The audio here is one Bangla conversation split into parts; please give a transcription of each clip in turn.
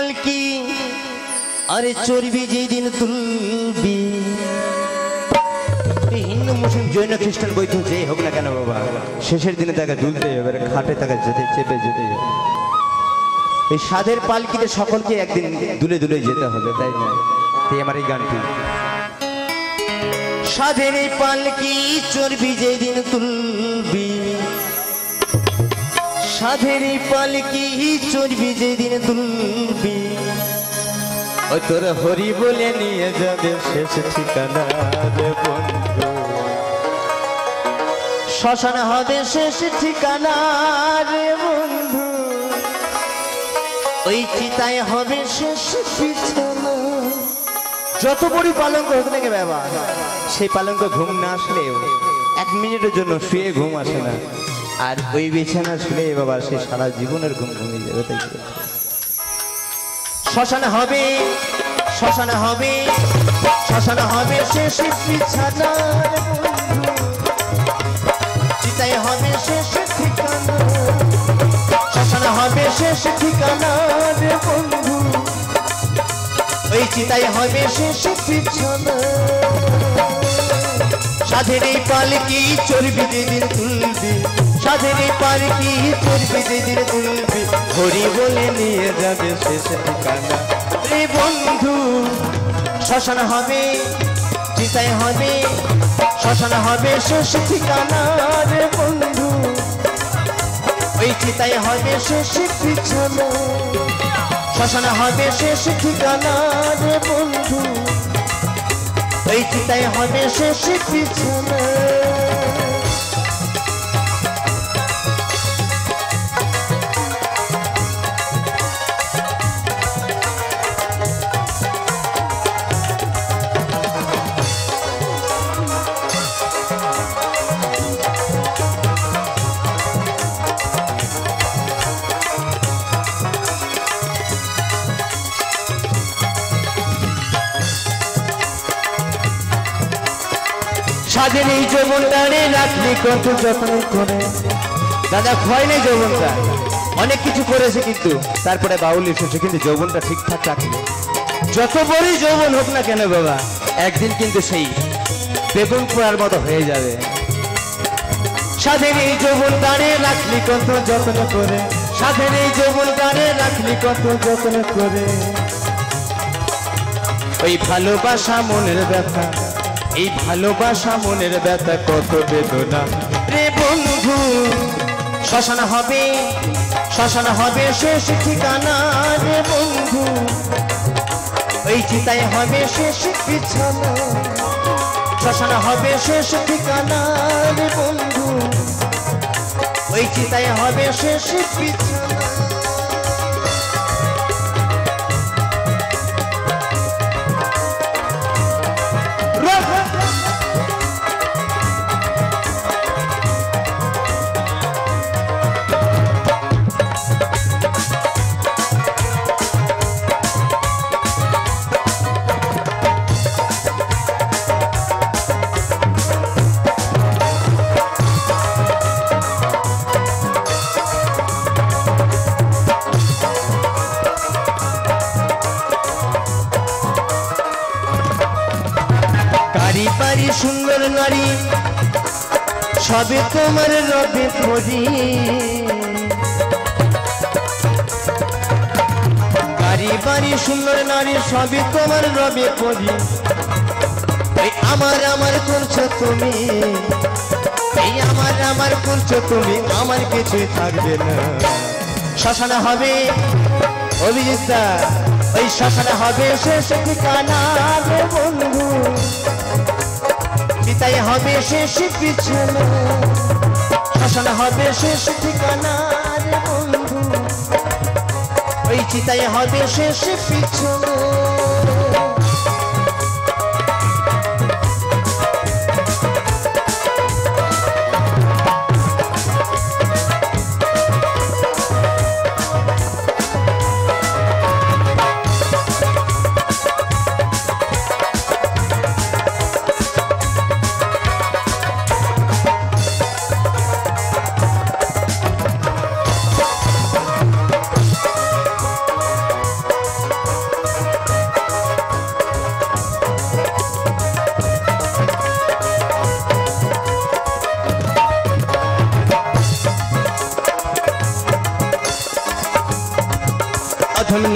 পালকি আরে চর্বি যেদিন তুলবি, হিন্দু মুসলিম জৈন খ্রিস্টান বৈধ যেই হোক না কেন বাবা, শেষের দিনে তাকে দুলতে হবে, খাটে তাকে যেতে চেপে যেতে হবে। এই সাধের পালকিতে সকলকে একদিন দুলে দুলে যেতে হবে, তাই না? তাই আমার এই গানটি, সাধের এই পালকি চর্বি যেদিন তুলবি, সাধের এই পালকি চর্বি যেদিন তুলবি, ও তোর হরি বলে নিয়ে যাবে শেষ ঠিকানা রে বন্ধু, শ্মশান হবে শেষ ঠিকানা রে বন্ধু, ওই চিতায় হবে শেষ বিছানা। যত বড় পালঙ্ক হোক নাকি বাবা, সেই পালঙ্ক ঘুম না আসলেও এক মিনিটের জন্য শুয়ে ঘুম আসে না, আর ওই বিছানা শুলে বাবা সে সারা জীবনের ঘুম ঘুমিয়ে যাবে। তাই শ্মশান হবে, শ্মশান হবে, শ্মশান হবে শেষ বিছানা, চিতায় হবে শেষ ঠিকানা, শ্মশান হবে শেষ ঠিকানা রে বন্ধু, ওই চিতায় হবে শেষ বিছানা। সাধের এই পালকি চর্বি যেদিন তুলবি, সাধের এই পালকি চর্বি যেদিন তুলবি, হরি বলে নিয়ে যাবে শেষ ঠিকানা রে বন্ধু, শ্মশান হবে, চিতায় হবে, শ্মশান হবে শেষ ঠিকানা রে বন্ধু, ওই চিতায় হবে শেষ বিছানা, শ্মশান হবে শেষ ঠিকানা রে বন্ধু, ওই চিতায় হবে শেষ বিছানা। সাধের এই যৌবনটারে রাখলি কত যত্ন করে, দাদা ক্ষয় নেই যৌবনটা, অনেক কিছু করেছে কিন্তু তারপরে বাউল এসেছে, কিন্তু যৌবনটা ঠিকঠাক রাখলে যত বড়ই যৌবন হোক না কেন বাবা, একদিন কিন্তু সেই বেগুন পোড়ার মতো হয়ে যাবে। সাধের এই যৌবনটারে রাখলি কত যত্ন করে, সাধের এই যৌবনটারে রাখলি কত যত্ন করে, ওই ভালোবাসা মনের ব্যথা, এই ভালোবাসা মনের ব্যথা কত বেদনা রে বন্ধু, শ্মশান হবে, শ্মশান হবে শেষ ঠিকানা রে বন্ধু, ওই চিতায় হবে শেষ বিছানা, শ্মশান হবে শেষ ঠিকানা রে বন্ধু, ওই চিতায় হবে শেষ বিছানা। পারি সুন্দর নারী সবে তোমার রবে পরি, বাড়ি বাড়ি সুন্দর নারী সবে তোমার রবে পরি, এই আমার আমার করছো তুমি, এই আমার আমার করছো তুমি, আমার কিছুই থাকবে না। শ্মশান হবে অভিজিৎটা, ওই শ্মশান হবে শেষ ঠিকানা রে বন্ধু, চিতায় হবে শেষ বিছানা, শ্মশান হবে শেষ ঠিকানা রে বন্ধু, ওই চিতায় হবে শেষ বিছানা।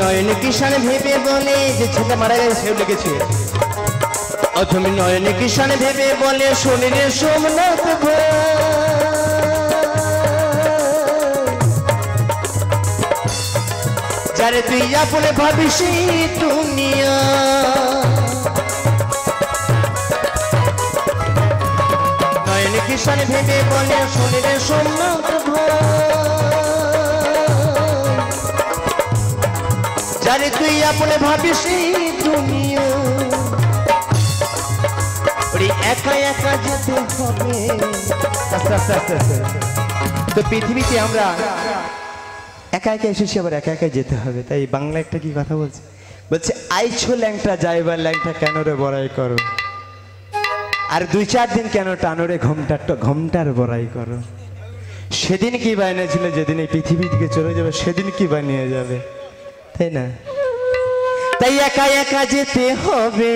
নয়ন কিষান ভেবে বলে যে ছেলে মারা গেছে সেও লিখেছে অথমি নয়ন কিষান ভেবে বলে শনিরে সোমনাথ যারে তুই আপনে ভাবিস দুনিয়া নয়ন কিষান ভেবে বলে শনিরে সোমনাথ যারে তুই আপনে ভাবিস দুনিয়া ওরে একা একা যেতে হবে আস্তে আস্তে আস্তে আস্তে তো পৃথিবীতে আমরা একা একা এসেছি আবার একা একা যেতে হবে তাই বাংলা একটা কি কথা বলছে বলছে আইছো ল্যাংটা যাইবার ল্যাংটা কেন রে বড়াই করো আর 2-4 দিন কেন টানো রে ঘোমটার বড়াই করো সেদিন কি বানিয়ে ছিল যেদিন এই পৃথিবী থেকে চলে যাবে সেদিন কি বানিয়ে যাবে তাই না তাই একা একা যেতে হবে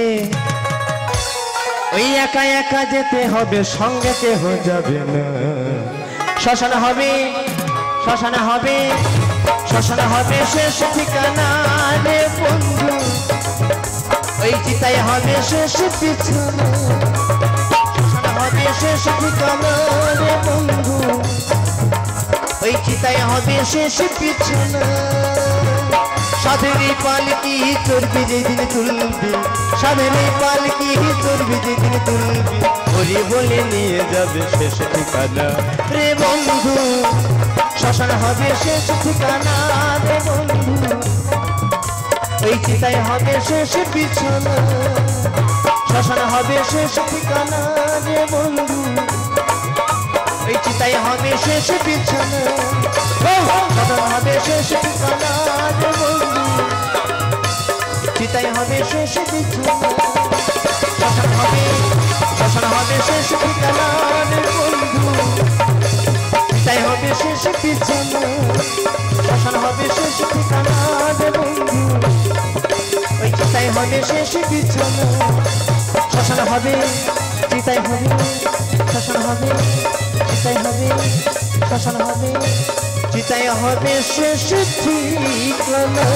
ওই একা একা যেতে হবে সঙ্গে কেহ যাবে না শ্মশান হবে শ্মশান হবে শ্মশান হবে শেষ ঠিকানা রে বন্ধু ওই চিতাই হবে শেষ বিছানা শ্মশান হবে শেষ ঠিকানা রে বন্ধু ওই চিতাই হবে শেষ বিছানা সাধের পালকি চর্বি যেদিন তুলবি সাধের পালকি চর্বি যেদিন তুলবি ওরে বলে নিয়ে যাবে শেষ ঠিকানা রে বন্ধু শ্মশান হবে শেষ ঠিকানা রে বন্ধু ওই চিতাই হবে শেষ বিছানা শ্মশান হবে শেষ ঠিকানা রে বন্ধু ওই চিতাই হবে শেষ বিছানা শ্মশান হবে শেষ ঠিকানা রে বন্ধু চিতাই হবে শেষ বিছানা শ্মশান হবে শেষ ঠিকানা রে বন্ধু চিতাই হবে শেষ বিছানা শ্মশান হবে শেষ ঠিকানা রে বন্ধু ওই চিতাই হবে শেষ বিছানা শ্মশান হবে চিতাই হবে শ্মশান হবে চিতাই হবে শ্মশান হবে চিতাই হবে শেষ ঠিকানা